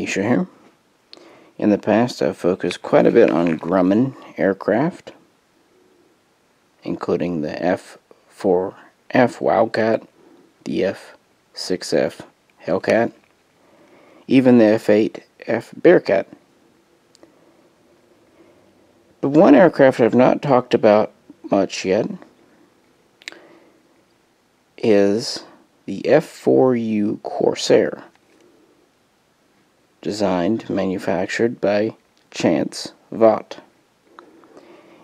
Misha here. In the past, I've focused quite a bit on Grumman aircraft, including the F4F Wildcat, the F6F Hellcat, even the F8F Bearcat. But one aircraft I've not talked about much yet is the F4U Corsair, designed, manufactured by Vought.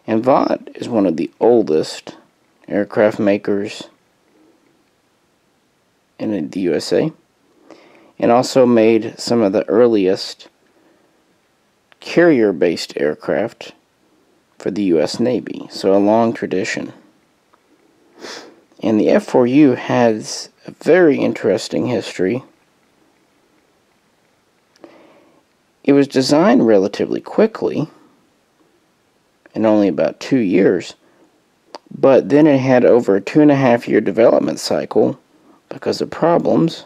And Vought is one of the oldest aircraft makers in the USA, and also made some of the earliest carrier-based aircraft for the US Navy, so a long tradition. And the F4U has a very interesting history. It was designed relatively quickly, in only about 2 years, but then it had over a 2.5-year development cycle because of problems.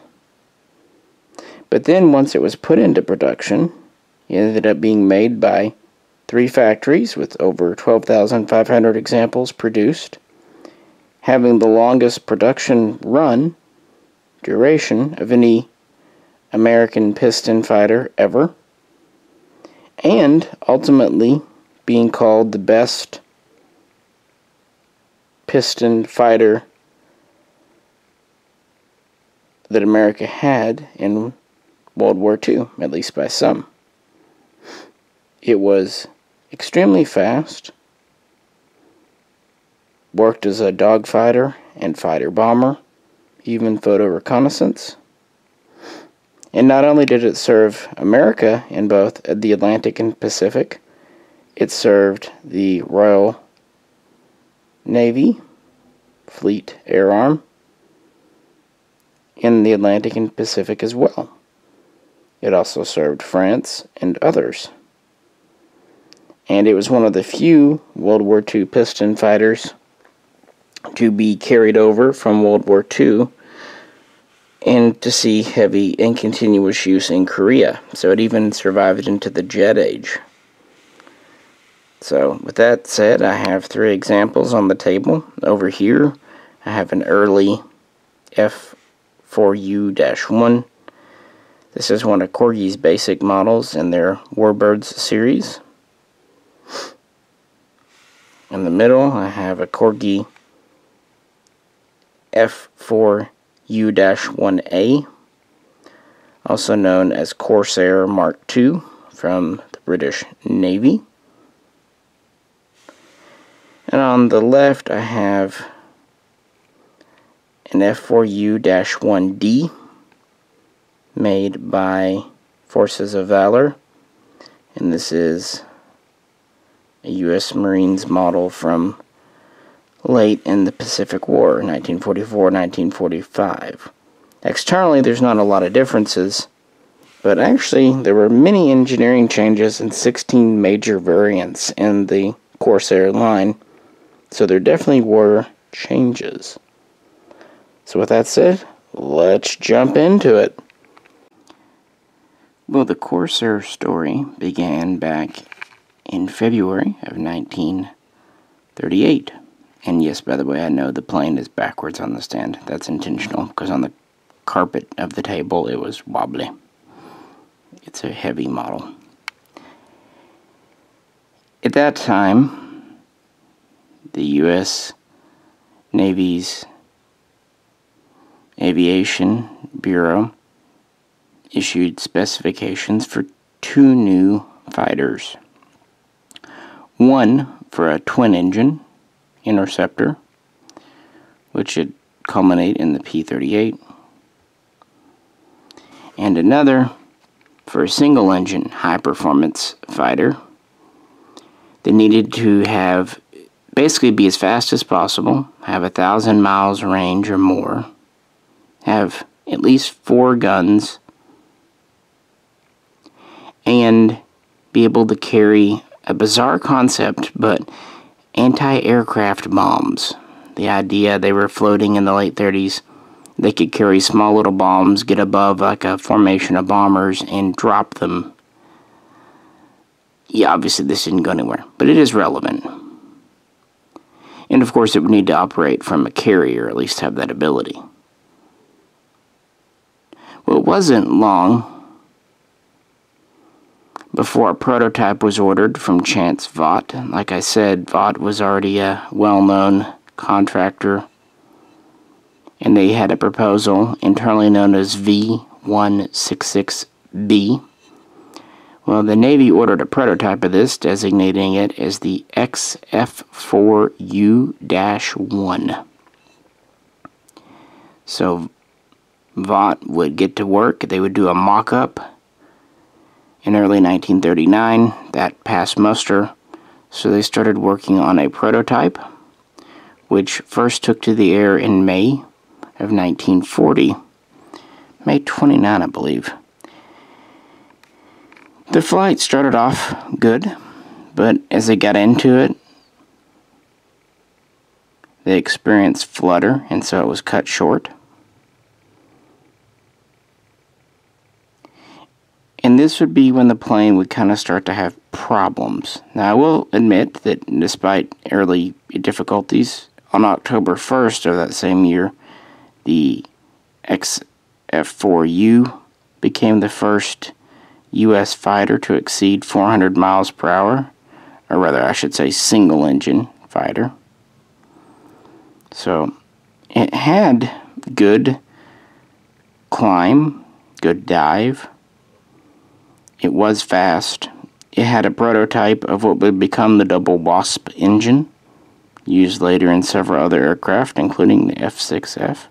But then once it was put into production, it ended up being made by 3 factories with over 12,500 examples produced, having the longest production run duration of any American piston fighter ever, and ultimately being called the best piston fighter that America had in World War II, at least by some. It was extremely fast, worked as a dogfighter and fighter bomber, even photo reconnaissance. And not only did it serve America in both the Atlantic and Pacific, it served the Royal Navy, Fleet Air Arm, in the Atlantic and Pacific as well. It also served France and others. And it was one of the few World War II piston fighters to be carried over from World War II and to see heavy and continuous use in Korea. So it even survived into the jet age. So with that said, I have 3 examples on the table. Over here, I have an early F4U-1. This is one of Corgi's basic models in their Warbirds series. In the middle, I have a Corgi F4U-1A, also known as Corsair Mark II from the British Navy. And on the left, I have an F4U-1D made by Forces of Valor, and this is a U.S. Marines model from late in the Pacific War, 1944-1945. Externally, there's not a lot of differences, but actually there were many engineering changes and 16 major variants in the Corsair line, so there definitely were changes. So with that said, let's jump into it. Well, the Corsair story began back in February of 1938. And yes, by the way, I know the plane is backwards on the stand. That's intentional, because on the carpet of the table it was wobbly. It's a heavy model. At that time, the U.S. Navy's Aviation Bureau issued specifications for 2 new fighters. One for a twin-engine interceptor, which would culminate in the P-38, and another for a single-engine high-performance fighter that needed to have basically be as fast as possible, have 1,000 miles range or more, have at least 4 guns, and be able to carry a bizarre concept, but anti-aircraft bombs. The idea, they were floating in the late 30s, They could carry small little bombs, get above like a formation of bombers, and drop them. Yeah, obviously this didn't go anywhere, but it is relevant. And of course it would need to operate from a carrier, at least have that ability. Well, it wasn't long before a prototype was ordered from Chance Vought. Like I said, Vought was already a well-known contractor, and they had a proposal internally known as V166B. Well, the Navy ordered a prototype of this, designating it as the XF4U-1. So Vought would get to work. They would do a mock-up in early 1939. That passed muster, so they started working on a prototype, which first took to the air in May of 1940. May 29, I believe. The flight started off good, but as they got into it, they experienced flutter, and so it was cut short. And this would be when the plane would kind of start to have problems. Now, I will admit that despite early difficulties, on October 1st of that same year, the F4U became the first U.S. fighter to exceed 400 miles per hour, or rather, I should say single-engine fighter. So, it had good climb, good dive. It was fast. It had a prototype of what would become the double Wasp engine, used later in several other aircraft, including the F-6F.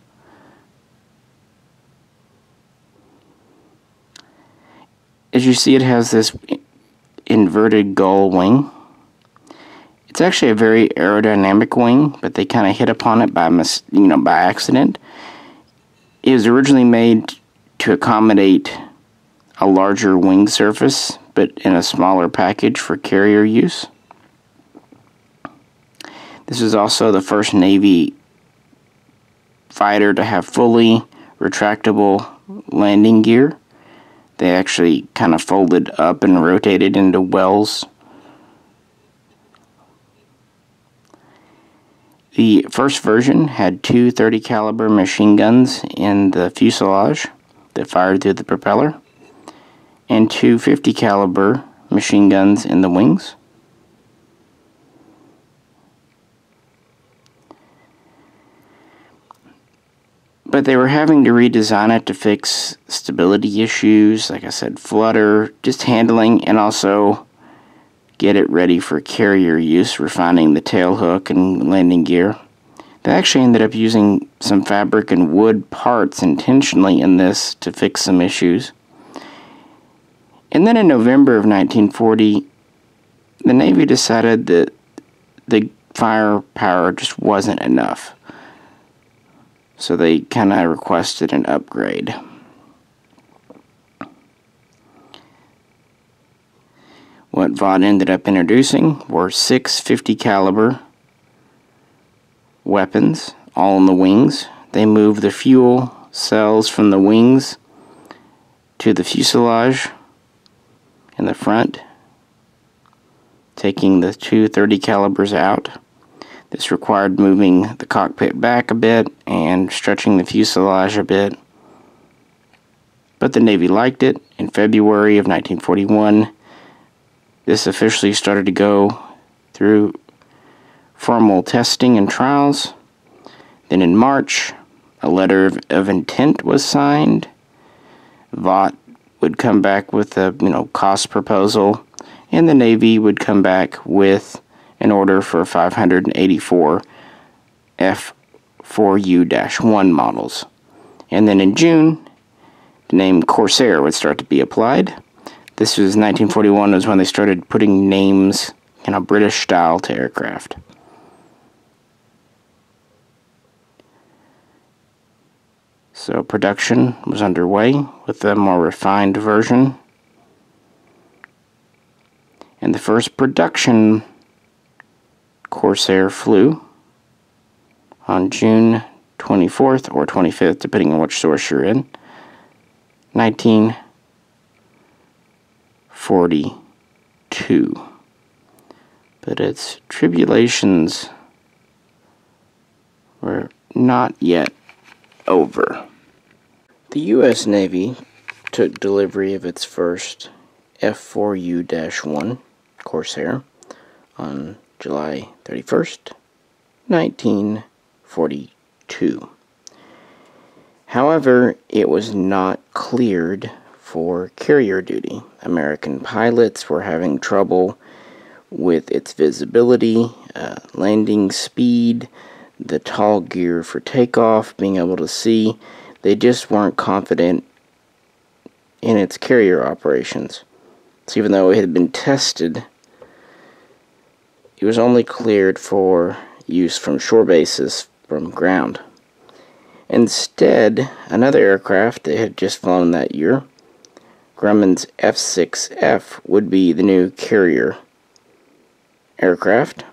As you see, it has this inverted gull wing. It's actually a very aerodynamic wing, but they kind of hit upon it by accident. It was originally made to accommodate a larger wing surface, but in a smaller package for carrier use. This is also the first Navy fighter to have fully retractable landing gear. They actually kind of folded up and rotated into wells. The first version had two 30 caliber machine guns in the fuselage that fired through the propeller, and two 50 caliber machine guns in the wings. But they were having to redesign it to fix stability issues, like I said, flutter, just handling, and also get it ready for carrier use, refining the tail hook and landing gear. They actually ended up using some fabric and wood parts intentionally in this to fix some issues. And then in November of 1940, the Navy decided that the firepower just wasn't enough. So they kind of requested an upgrade. What Vought ended up introducing were 6 50 caliber weapons, all in the wings. They moved the fuel cells from the wings to the fuselage in the front, taking the two 30 calibers out. This required moving the cockpit back a bit and stretching the fuselage a bit. But the Navy liked it. In February of 1941, this officially started to go through formal testing and trials. Then in March, a letter of intent was signed. Vought would come back with a cost proposal, and the Navy would come back with an order for 584 F4U-1 models. And then in June, the name Corsair would start to be applied. This was 1941, was when they started putting names, British style to aircraft. So production was underway with a more refined version. And the first production Corsair flew on June 24th or 25th, depending on which source you're in, 1942. But its tribulations were not yet over. The U.S. Navy took delivery of its first F4U-1 Corsair on July 31st, 1942. However, it was not cleared for carrier duty. American pilots were having trouble with its visibility, landing speed, the tall gear for takeoff, being able to see. They just weren't confident in its carrier operations. So even though it had been tested, it was only cleared for use from shore bases from ground. Instead, another aircraft that had just flown that year, Grumman's F6F, would be the new carrier aircraft,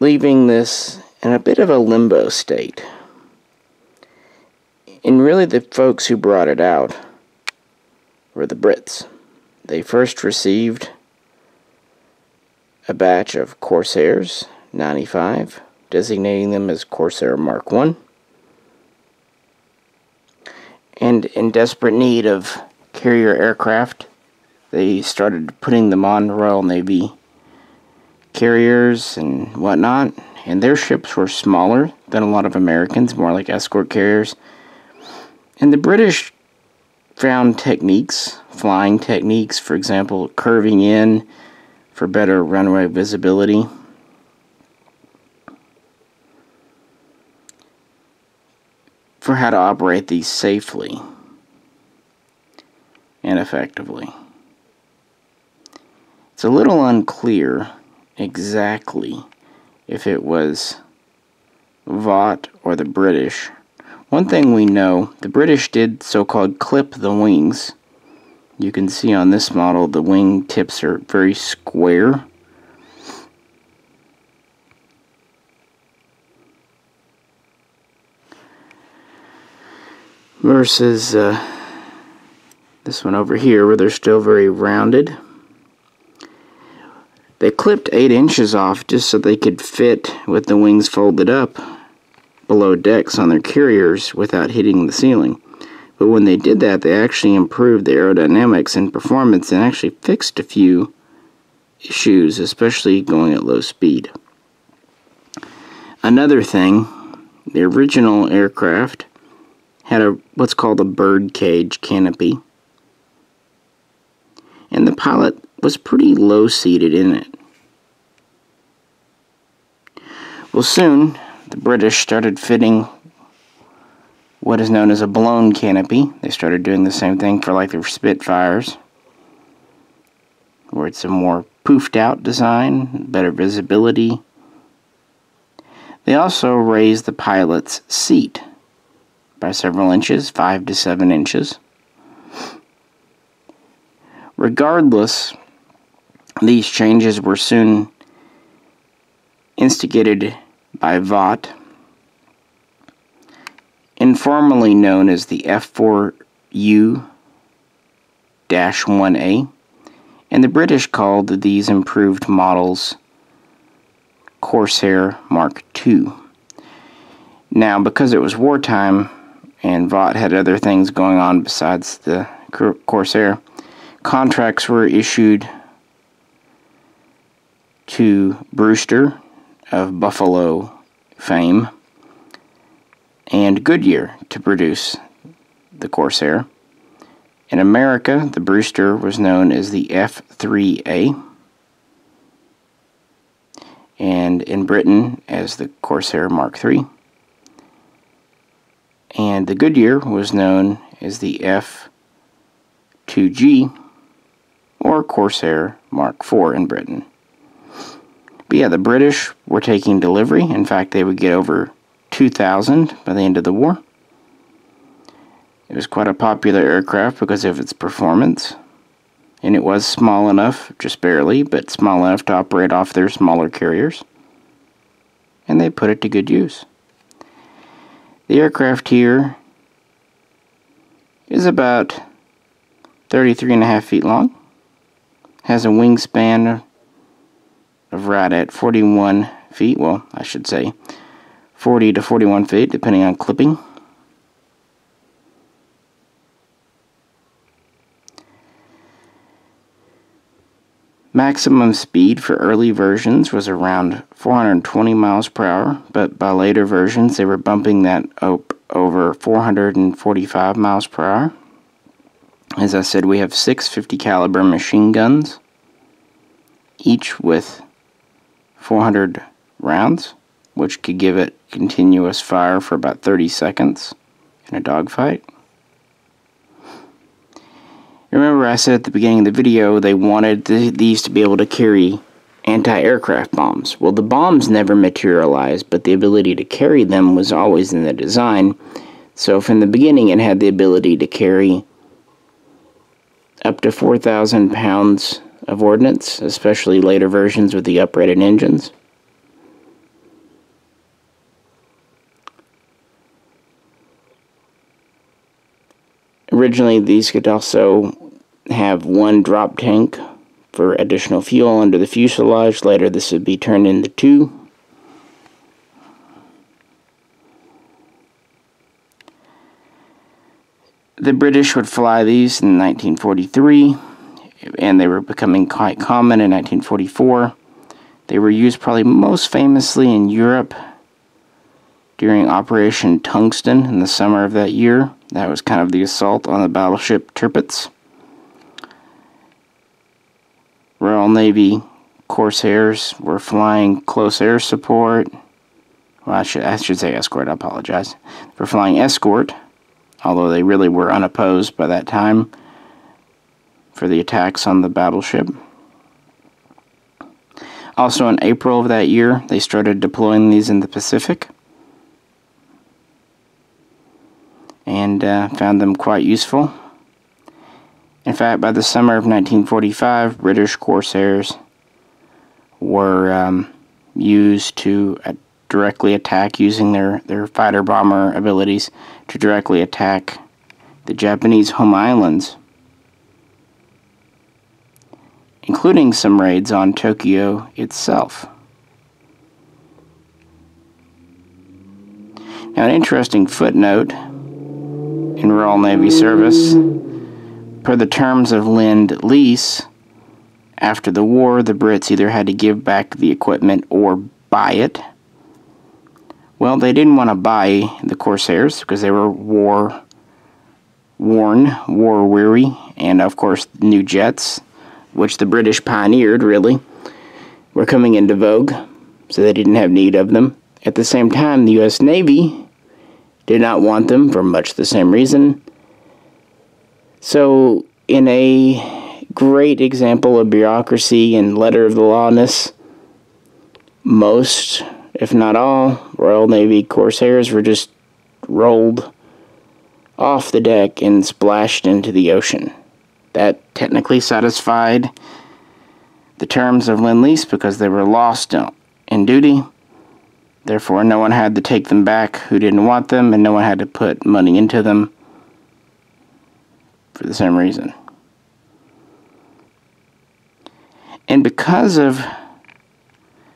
leaving this in a bit of a limbo state. And really the folks who brought it out were the Brits. They first received a batch of Corsairs, 95, designating them as Corsair Mark I. And in desperate need of carrier aircraft, they started putting them on Royal Navy carriers and whatnot. And their ships were smaller than a lot of Americans, more like escort carriers. And the British found techniques, flying techniques, for example, curving in for better runway visibility. For how to operate these safely and effectively. It's a little unclear exactly if it was Vought or the British. One thing we know, the British did so-called clip the wings. You can see on this model the wing tips are very square. Versus this one over here where they're still very rounded. They clipped 8 inches off just so they could fit with the wings folded up below decks on their carriers without hitting the ceiling. But when they did that, they actually improved the aerodynamics and performance and actually fixed a few issues, especially going at low speed. Another thing, the original aircraft had what's called a bird cage canopy, and the pilot was pretty low seated in it. Well, soon the British started fitting what is known as a blown canopy. They started doing the same thing for like their Spitfires, where it's a more poofed out design, better visibility. They also raised the pilot's seat by several inches, 5 to 7 inches. Regardless, these changes were soon instigated by Vought, informally known as the F4U-1A, and the British called these improved models Corsair Mark II. Now, because it was wartime and Vought had other things going on besides the Corsair, contracts were issued to Brewster of Buffalo fame and Goodyear to produce the Corsair. In America, the Brewster was known as the F3A, and in Britain as the Corsair Mark III. And the Goodyear was known as the F2G or Corsair Mark IV in Britain. But yeah, the British were taking delivery. In fact, they would get over 2,000 by the end of the war. It was quite a popular aircraft because of its performance. And it was small enough, just barely, but small enough to operate off their smaller carriers. and they put it to good use. The aircraft here is about 33.5 feet long, has a wingspan of right at 41 feet, well, I should say 40 to 41 feet, depending on clipping. Maximum speed for early versions was around 420 miles per hour, but by later versions they were bumping that up over 445 miles per hour. As I said, we have 6 50 caliber machine guns, each with 400 rounds, which could give it continuous fire for about 30 seconds in a dogfight. Remember I said at the beginning of the video they wanted these to be able to carry anti-aircraft bombs. Well, the bombs never materialized, but the ability to carry them was always in the design. So from the beginning it had the ability to carry up to 4,000 pounds of ordnance, especially later versions with the uprated engines. Originally, these could also have one drop tank for additional fuel under the fuselage. Later, this would be turned into 2. The British would fly these in 1943, and they were becoming quite common in 1944. They were used probably most famously in Europe during Operation Tungsten in the summer of that year. That was kind of the assault on the battleship Tirpitz. Royal Navy Corsairs were flying close air support. Well, I should say escort, I apologize. They were flying escort, although they really were unopposed by that time for the attacks on the battleship. Also in April of that year, they started deploying these in the Pacific, and found them quite useful. In fact, by the summer of 1945, British Corsairs were used to directly attack, using their fighter bomber abilities to directly attack the Japanese home islands, including some raids on Tokyo itself. Now, an interesting footnote in Royal Navy service: per the terms of Lend-Lease, after the war, the Brits either had to give back the equipment or buy it. Well, they didn't want to buy the Corsairs because they were war-worn, war-weary, and of course new jets, which the British pioneered, really, were coming into vogue, so they didn't have need of them. At the same time, the U.S. Navy did not want them for much the same reason. So, in a great example of bureaucracy and letter of the lawness, most, if not all, Royal Navy Corsairs were just rolled off the deck and splashed into the ocean. That technically satisfied the terms of Lend-Lease because they were lost in duty. Therefore, no one had to take them back who didn't want them, and no one had to put money into them for the same reason. And because of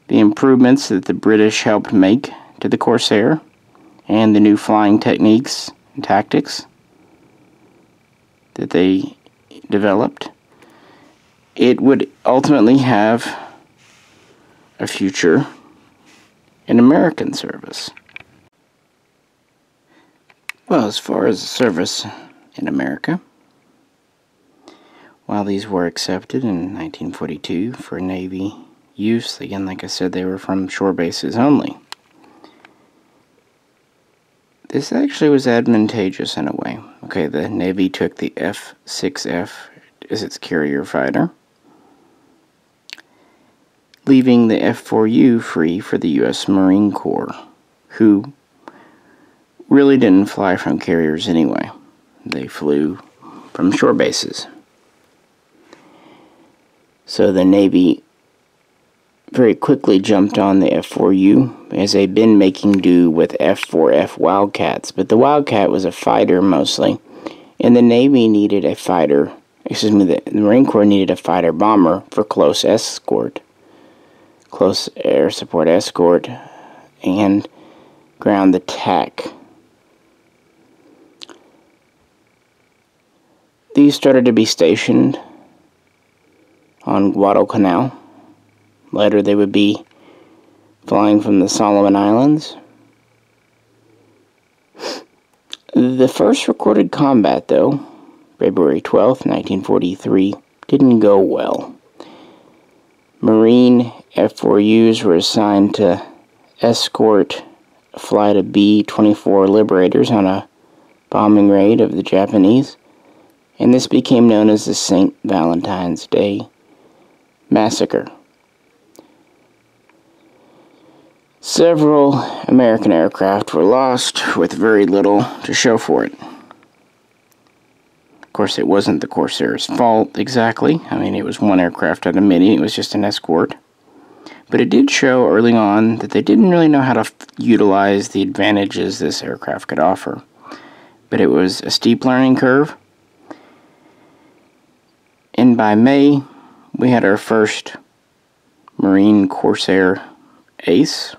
the improvements that the British helped make to the Corsair and the new flying techniques and tactics that they developed, it would ultimately have a future in American service. Well, as far as service in America, while these were accepted in 1942 for Navy use, again, like I said, they were from shore bases only. This actually was advantageous in a way. Okay, the Navy took the F-6F as its carrier fighter, leaving the F4U free for the U.S. Marine Corps, who really didn't fly from carriers anyway. They flew from shore bases. So the Navy very quickly jumped on the F4U as they'd been making do with F4F Wildcats, but the Wildcat was a fighter mostly, and the Navy needed a fighter, the Marine Corps needed a fighter bomber for close air support escort, and ground attack. These started to be stationed on Guadalcanal. Later they would be flying from the Solomon Islands. The first recorded combat, though, February 12th, 1943, didn't go well. Marine F4Us were assigned to escort a flight of B-24 Liberators on a bombing raid of the Japanese, and this became known as the St. Valentine's Day Massacre. Several American aircraft were lost with very little to show for it. Of course, it wasn't the Corsair's fault exactly. I mean, it was one aircraft out of many. It was just an escort. But it did show early on that they didn't really know how to utilize the advantages this aircraft could offer. But it was a steep learning curve. And by May, we had our first Marine Corsair ace.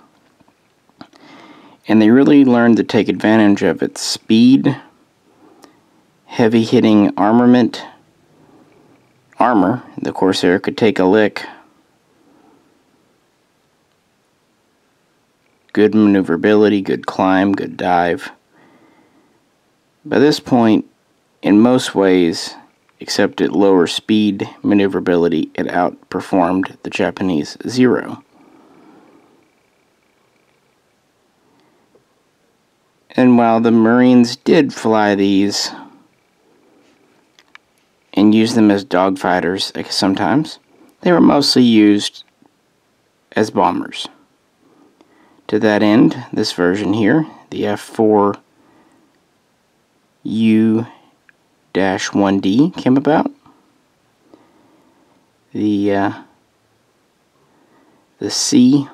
And they really learned to take advantage of its speed, heavy-hitting armor. The Corsair could take a lick. Good maneuverability, good climb, good dive. By this point, in most ways, except at lower speed maneuverability, it outperformed the Japanese Zero. And while the Marines did fly these and use them as dogfighters sometimes, they were mostly used as bombers. To that end, this version here, the F4U-1D, came about. The C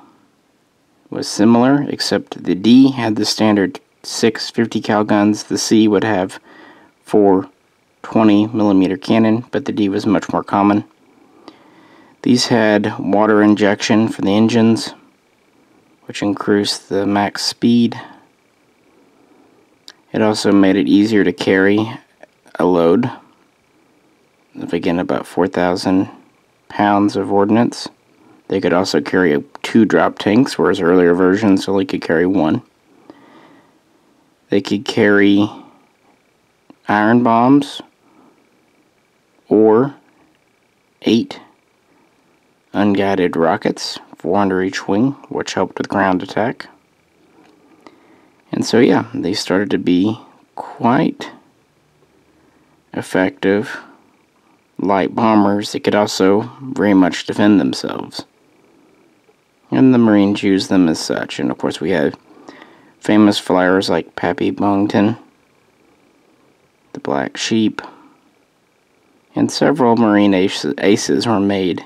was similar, except the D had the standard 6 50 cal guns. The C would have 4 20mm cannon, but the D was much more common. These had water injection for the engines, which increased the max speed. It also made it easier to carry a load of, again, about 4,000 pounds of ordnance. They could also carry 2 drop tanks, whereas earlier versions only could carry 1. They could carry iron bombs or 8 unguided rockets, 4 under each wing, which helped with ground attack. And so yeah, they started to be quite effective light bombers that could also very much defend themselves. And the Marines used them as such. And of course we had famous flyers like Pappy Bungton, the Black Sheep, and several Marine aces were made.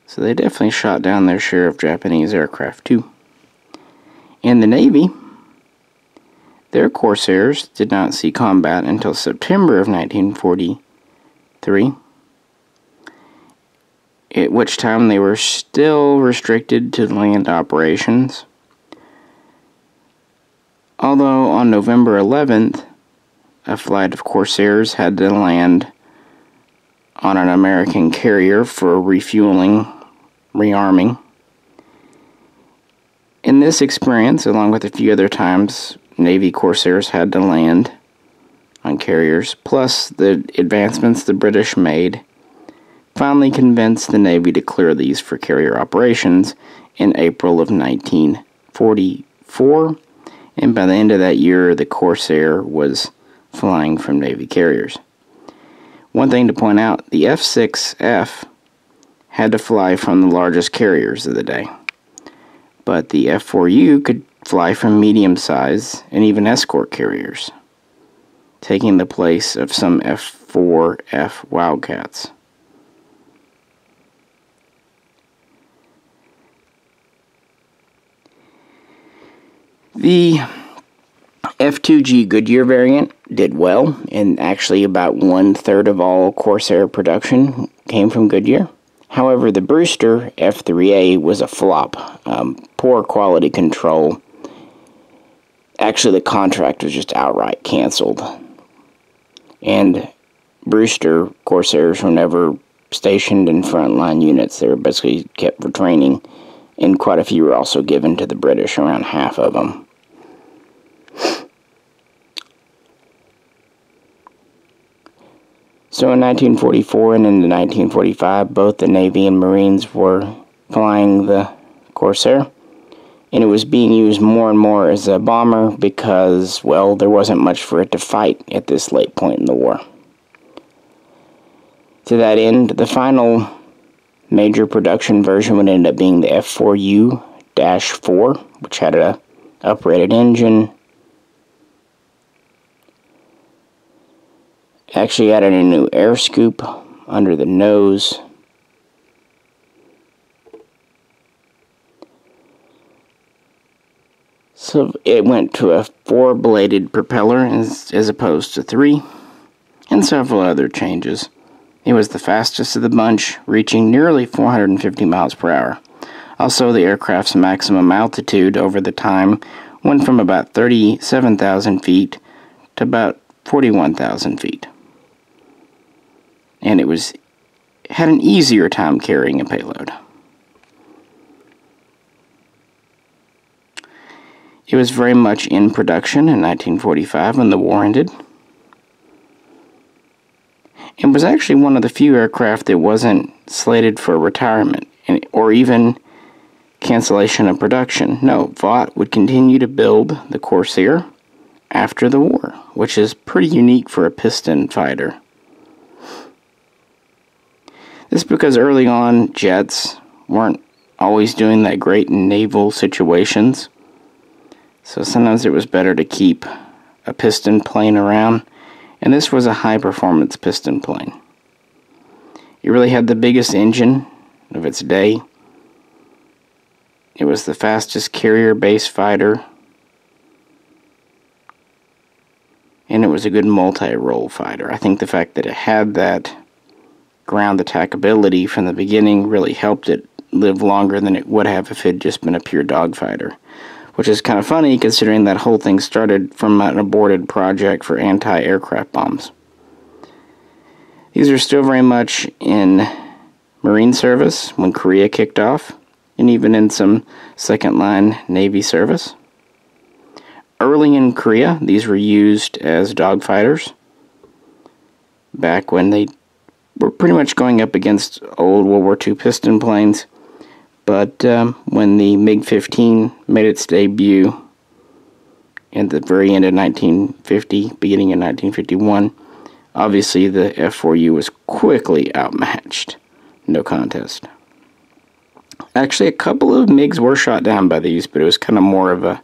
So they definitely shot down their share of Japanese aircraft too. In the Navy, their Corsairs did not see combat until September of 1943, at which time they were still restricted to land operations. Although on November 11th, a flight of Corsairs had to land on an American carrier for refueling, rearming. In this experience, along with a few other times Navy Corsairs had to land on carriers, plus the advancements the British made, finally convinced the Navy to clear these for carrier operations in April of 1944, and by the end of that year, the Corsair was flying from Navy carriers. One thing to point out, the F-6F had to fly from the largest carriers of the day, but the F-4U could fly from medium-size and even escort carriers, taking the place of some F4F Wildcats. The F2G Goodyear variant did well, and actually about 1/3 of all Corsair production came from Goodyear. However, the Brewster F3A was a flop. Poor quality control. Actually, the contract was just outright canceled. And Brewster Corsairs were never stationed in frontline units. They were basically kept for training, and quite a few were also given to the British, around half of them. So in 1944 and into 1945, both the Navy and Marines were flying the Corsair, and it was being used more and more as a bomber because, well, there wasn't much for it to fight at this late point in the war. To that end, the final major production version would end up being the F4U-4, which had a uprated engine. Actually added a new air scoop under the nose. So it went to a 4-bladed propeller as opposed to 3, and several other changes. It was the fastest of the bunch, reaching nearly 450 miles per hour. Also, the aircraft's maximum altitude over the time went from about 37,000 feet to about 41,000 feet. And it had an easier time carrying a payload. It was very much in production in 1945 when the war ended. It was actually one of the few aircraft that wasn't slated for retirement or even cancellation of production. No, Vought would continue to build the Corsair after the war, which is pretty unique for a piston fighter. This is because early on, jets weren't always doing that great in naval situations. So sometimes it was better to keep a piston plane around. And this was a high-performance piston plane. It really had the biggest engine of its day. It was the fastest carrier-based fighter. And it was a good multi-role fighter. I think the fact that it had that ground attack ability from the beginning really helped it live longer than it would have if it had just been a pure dogfighter. Which is kind of funny considering that whole thing started from an aborted project for anti-aircraft bombs. These are still very much in Marine service when Korea kicked off, and even in some second-line Navy service. Early in Korea, these were used as dogfighters, back when they were pretty much going up against old World War II piston planes. But when the MiG-15 made its debut at the very end of 1950, beginning of 1951, obviously the F4U was quickly outmatched. No contest. Actually, a couple of MiGs were shot down by these, but it was kind of more of a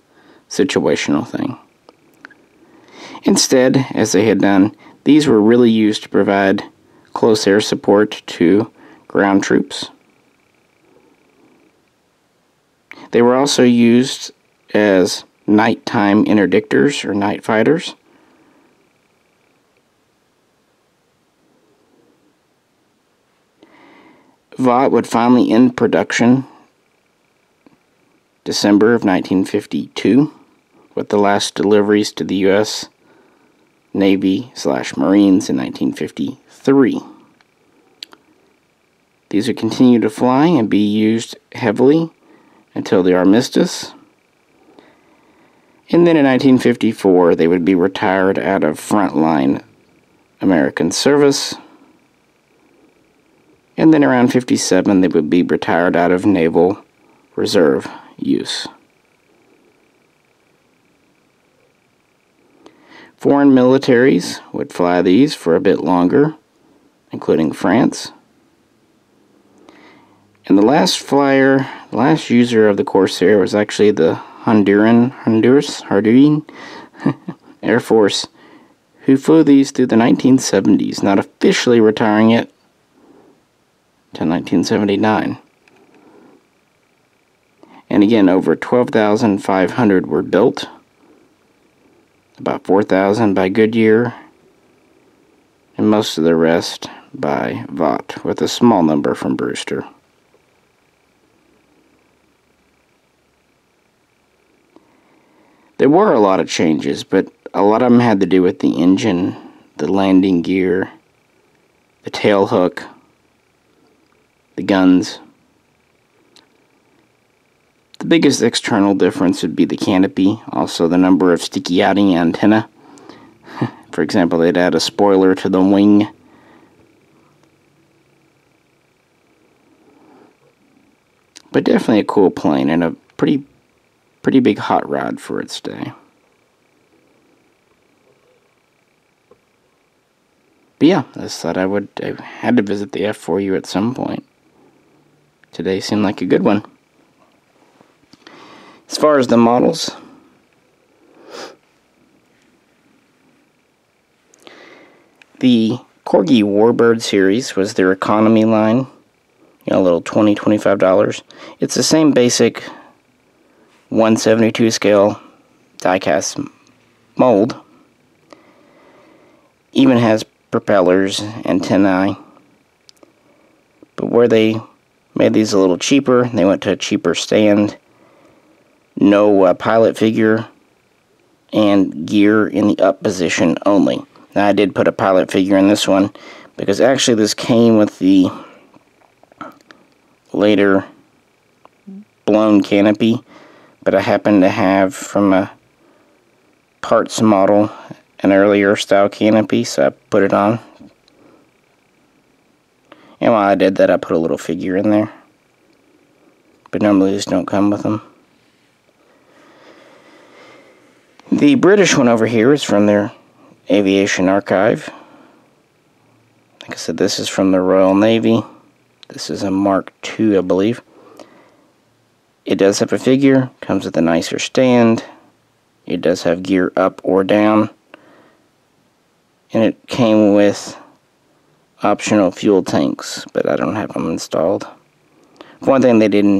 situational thing. Instead, as they had done, these were really used to provide close air support to ground troops. They were also used as nighttime interdictors or night fighters. Vought would finally end production December of 1952 with the last deliveries to the U.S. Navy/Marines in 1953. These would continue to fly and be used heavily until the armistice, and then in 1954 they would be retired out of frontline American service, and then around 57 they would be retired out of Naval Reserve use. Foreign militaries would fly these for a bit longer, including France. And the last user of the Corsair was actually the Honduran Air Force, who flew these through the 1970s, not officially retiring it until 1979. And again, over 12,500 were built. About 4,000 by Goodyear, and most of the rest by Vought, with a small number from Brewster. There were a lot of changes, but a lot of them had to do with the engine, the landing gear, the tail hook, the guns. The biggest external difference would be the canopy, also the number of sticky outing antenna. For example, they'd add a spoiler to the wing. But definitely a cool plane, and a pretty big hot rod for its day. But yeah, I just thought I had to visit the F4U at some point. Today seemed like a good one. As far as the models, the Corgi Warbird series was their economy line, a little $20–25. It's the same basic 1/72 scale diecast mold. Even has propellers, antennae, but where they made these a little cheaper, they went to a cheaper stand. No pilot figure, and gear in the up position only. Now, I did put a pilot figure in this one, because actually this came with the later blown canopy, but I happen to have from a parts model an earlier style canopy, so I put it on. And while I did that, I put a little figure in there, but normally these don't come with them. The British one over here is from their aviation archive. Like I said, this is from the Royal Navy. This is a Mark II, I believe. It does have a figure, comes with a nicer stand. It does have gear up or down. And it came with optional fuel tanks, but I don't have them installed. One thing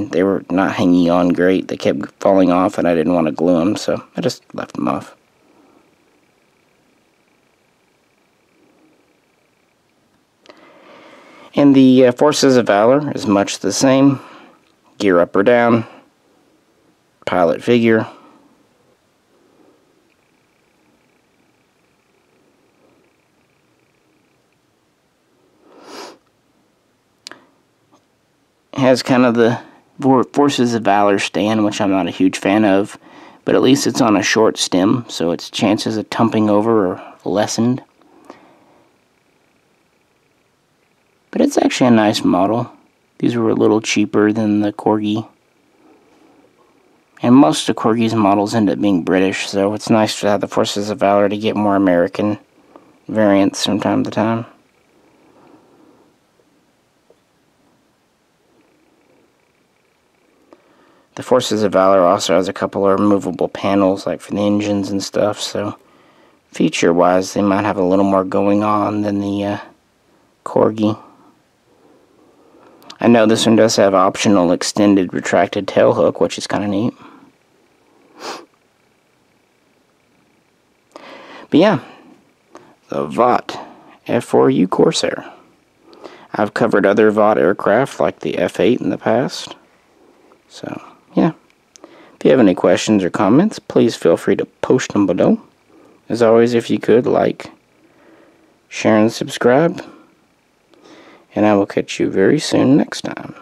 they were not hanging on great. They kept falling off, and I didn't want to glue them, so I just left them off. And the Forces of Valor is much the same. Gear up or down. Pilot figure. Has kind of the Forces of Valor stand, which I'm not a huge fan of, but at least it's on a short stem, so its chances of tumbling over are lessened. But it's actually a nice model. These were a little cheaper than the Corgi. And most of Corgi's models end up being British, so it's nice to have the Forces of Valor to get more American variants from time to time. The Forces of Valor also has a couple of removable panels, like for the engines and stuff, so feature-wise they might have a little more going on than the Corgi. I know this one does have optional extended retracted tail hook, which is kind of neat. But yeah, the Vought F4U Corsair. I've covered other Vought aircraft like the F8 in the past, so yeah. If you have any questions or comments, please feel free to post them below. As always, if you could, like, share, and subscribe. And I will catch you very soon next time.